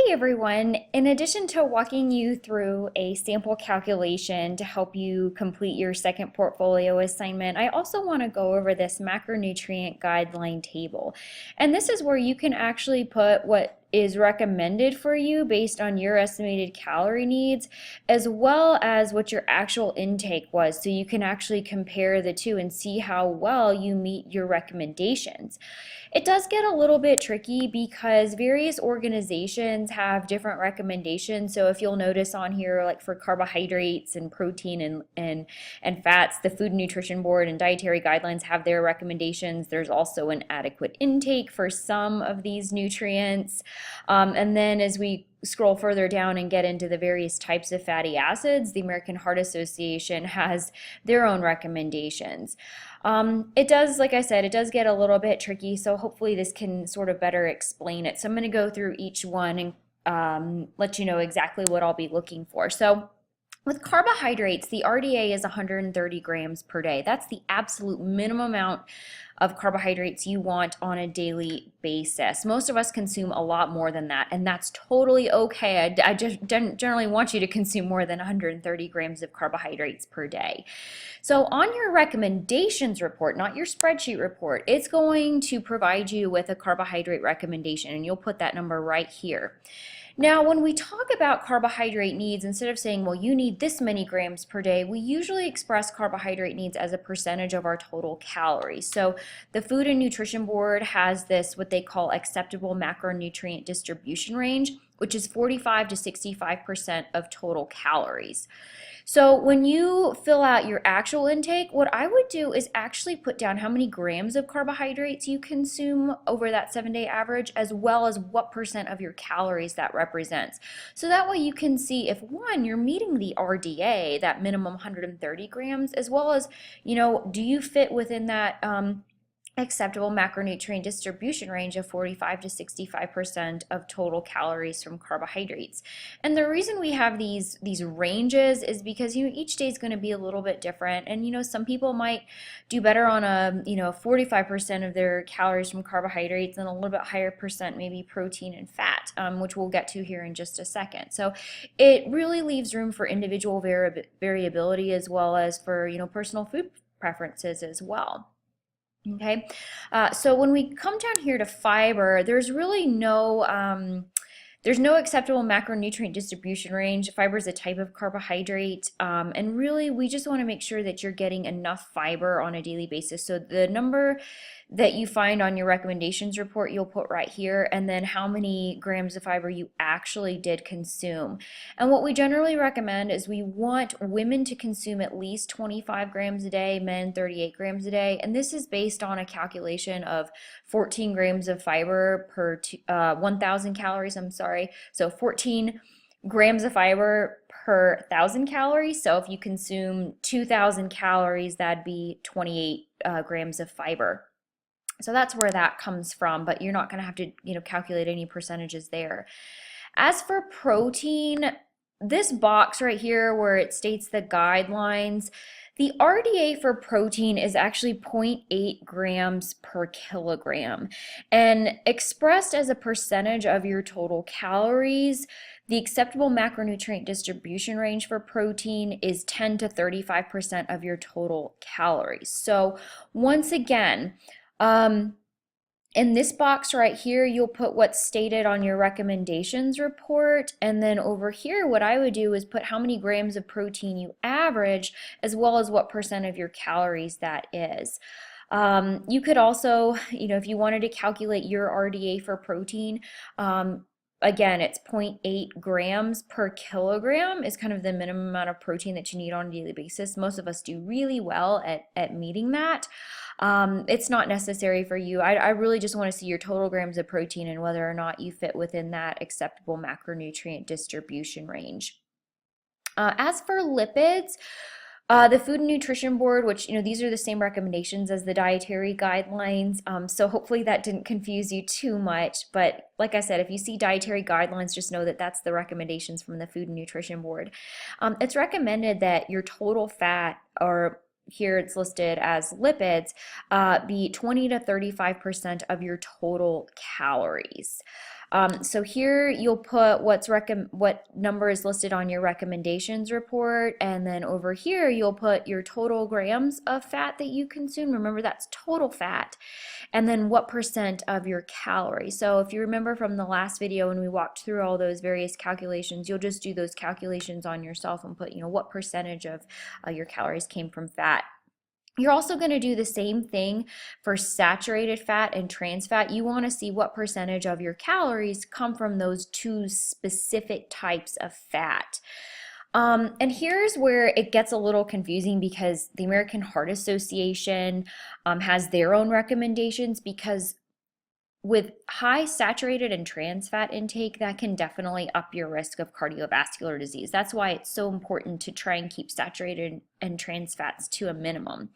Hey everyone, in addition to walking you through a sample calculation to help you complete your second portfolio assignment, I also want to go over this macronutrient guideline table. And this is where you can actually put what is recommended for you based on your estimated calorie needs, as well as what your actual intake was, so you can actually compare the two and see how well you meet your recommendations. It does get a little bit tricky because various organizations have different recommendations. So if you'll notice on here, like for carbohydrates and protein and fats, the Food and Nutrition Board and dietary guidelines have their recommendations. There's also an adequate intake for some of these nutrients. And then as we scroll further down and get into the various types of fatty acids, the American Heart Association has their own recommendations. It does, like I said, it does get a little bit tricky, so hopefully this can sort of better explain it. So I'm going to go through each one and let you know exactly what I'll be looking for. So with carbohydrates, the RDA is 130 grams per day. That's the absolute minimum amount of carbohydrates you want on a daily basis. Most of us consume a lot more than that, and that's totally okay. I just generally want you to consume more than 130 grams of carbohydrates per day. So on your recommendations report, not your spreadsheet report, it's going to provide you with a carbohydrate recommendation, and you'll put that number right here. Now, when we talk about carbohydrate needs, instead of saying, well, you need this many grams per day, we usually express carbohydrate needs as a percentage of our total calories. So the Food and Nutrition Board has this, what they call acceptable macronutrient distribution range, which is 45 to 65% of total calories. So when you fill out your actual intake, what I would do is actually put down how many grams of carbohydrates you consume over that 7-day average, as well as what percent of your calories that represents. So that way you can see if, one, you're meeting the RDA, that minimum 130 grams, as well as, do you fit within that acceptable macronutrient distribution range of 45 to 65% of total calories from carbohydrates. And the reason we have these ranges is because each day is going to be a little bit different, and some people might do better on a 45% of their calories from carbohydrates and a little bit higher percent maybe protein and fat, which we'll get to here in just a second. So it really leaves room for individual variability, as well as for personal food preferences as well. Okay, so when we come down here to fiber, there's really there's no acceptable macronutrient distribution range. Fiber is a type of carbohydrate, and really we just want to make sure that you're getting enough fiber on a daily basis. So the number that you find on your recommendations report, you'll put right here, and then how many grams of fiber you actually did consume. And what we generally recommend is we want women to consume at least 25 grams a day, men 38 grams a day, and this is based on a calculation of 14 grams of fiber per 1,000 calories, so 14 grams of fiber per 1,000 calories. So if you consume 2,000 calories, that'd be 28 grams of fiber. So that's where that comes from, but you're not going to have to, calculate any percentages there. As for protein, this box right here where it states the guidelines, the RDA for protein is actually 0.8 grams per kilogram. And expressed as a percentage of your total calories, the acceptable macronutrient distribution range for protein is 10 to 35% of your total calories. So once again, in this box right here, you'll put what's stated on your recommendations report, and then over here, what I would do is put how many grams of protein you average, as well as what percent of your calories that is. You could also, if you wanted to calculate your RDA for protein, again, it's 0.8 grams per kilogram is kind of the minimum amount of protein that you need on a daily basis. Most of us do really well at meeting that. It's not necessary for you. I really just want to see your total grams of protein and whether or not you fit within that acceptable macronutrient distribution range. As for lipids, the Food and Nutrition Board, which, these are the same recommendations as the dietary guidelines, so hopefully that didn't confuse you too much, but like I said, if you see dietary guidelines, just know that that's the recommendations from the Food and Nutrition Board. It's recommended that your total fat, or here it's listed as lipids, be 20 to 35% of your total calories. So here you'll put what number is listed on your recommendations report, and then over here you'll put your total grams of fat that you consume. Remember, that's total fat. And then what percent of your calories. So if you remember from the last video when we walked through all those various calculations, you'll just do those calculations on yourself and put, what percentage of your calories came from fat. You're also going to do the same thing for saturated fat and trans fat. You want to see what percentage of your calories come from those two specific types of fat. And here's where it gets a little confusing because the American Heart Association has their own recommendations, because with high saturated and trans fat intake, that can definitely up your risk of cardiovascular disease. That's why it's so important to try and keep saturated and trans fats to a minimum.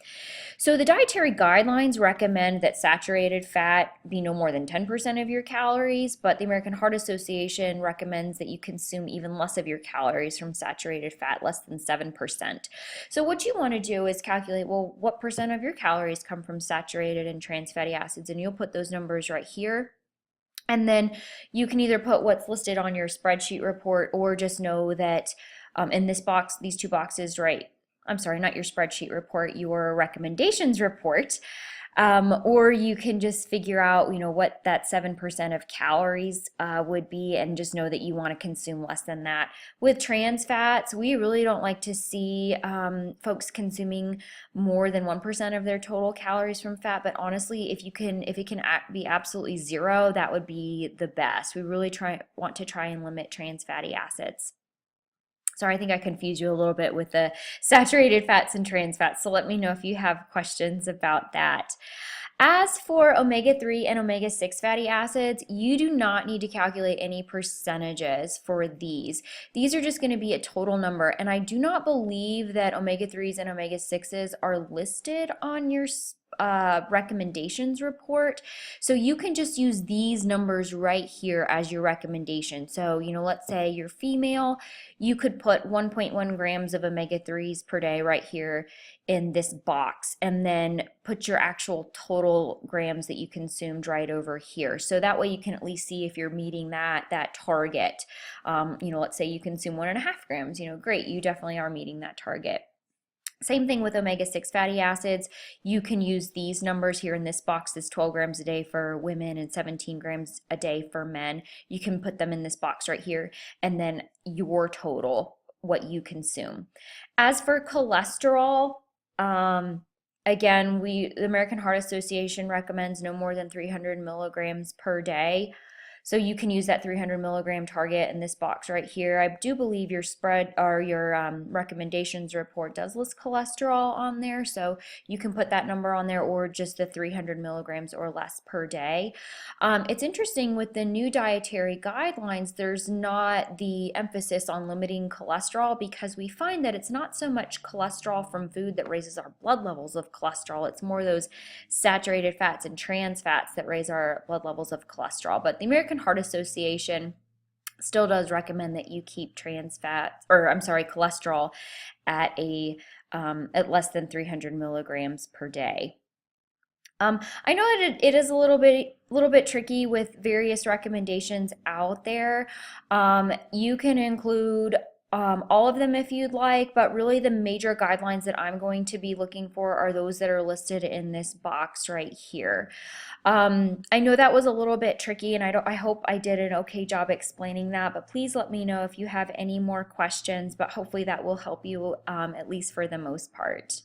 So the dietary guidelines recommend that saturated fat be no more than 10% of your calories, but the American Heart Association recommends that you consume even less of your calories from saturated fat, less than 7%. So what you want to do is calculate, well, what percent of your calories come from saturated and trans fatty acids, and you'll put those numbers right here. And then you can either put what's listed on your spreadsheet report, or just know that in this box, these two boxes, right? I'm sorry, not your spreadsheet report, your recommendations report. Or you can just figure out, what that 7% of calories would be, and just know that you want to consume less than that. With trans fats, we really don't like to see folks consuming more than 1% of their total calories from fat, but honestly, if it can be absolutely zero, that would be the best. We really want to try and limit trans fatty acids. Sorry, I think I confused you a little bit with the saturated fats and trans fats, so let me know if you have questions about that. As for omega-3 and omega-6 fatty acids, you do not need to calculate any percentages for these. These are just going to be a total number, and I do not believe that omega-3s and omega-6s are listed on your recommendations report. So you can just use these numbers right here as your recommendation. So, let's say you're female, you could put 1.1 grams of omega-3s per day right here in this box, and then put your actual total grams that you consumed right over here. So that way you can at least see if you're meeting that target. Let's say you consume 1.5 grams, great, you definitely are meeting that target. Same thing with omega-6 fatty acids. You can use these numbers here in this box, this 12 grams a day for women and 17 grams a day for men. You can put them in this box right here, and then your total, what you consume. As for cholesterol, again, the American Heart Association recommends no more than 300 milligrams per day. So you can use that 300 milligram target in this box right here. I do believe your recommendations report does list cholesterol on there, so you can put that number on there, or just the 300 milligrams or less per day. It's interesting, with the new dietary guidelines, there's not the emphasis on limiting cholesterol, because we find that it's not so much cholesterol from food that raises our blood levels of cholesterol. It's more those saturated fats and trans fats that raise our blood levels of cholesterol. But the American Heart Association still does recommend that you keep cholesterol at less than 300 milligrams per day. I know it is a little bit tricky with various recommendations out there. You can include all of them if you'd like, but really the major guidelines that I'm going to be looking for are those that are listed in this box right here. I know that was a little bit tricky, and I hope I did an okay job explaining that, but please let me know if you have any more questions, but hopefully that will help you at least for the most part.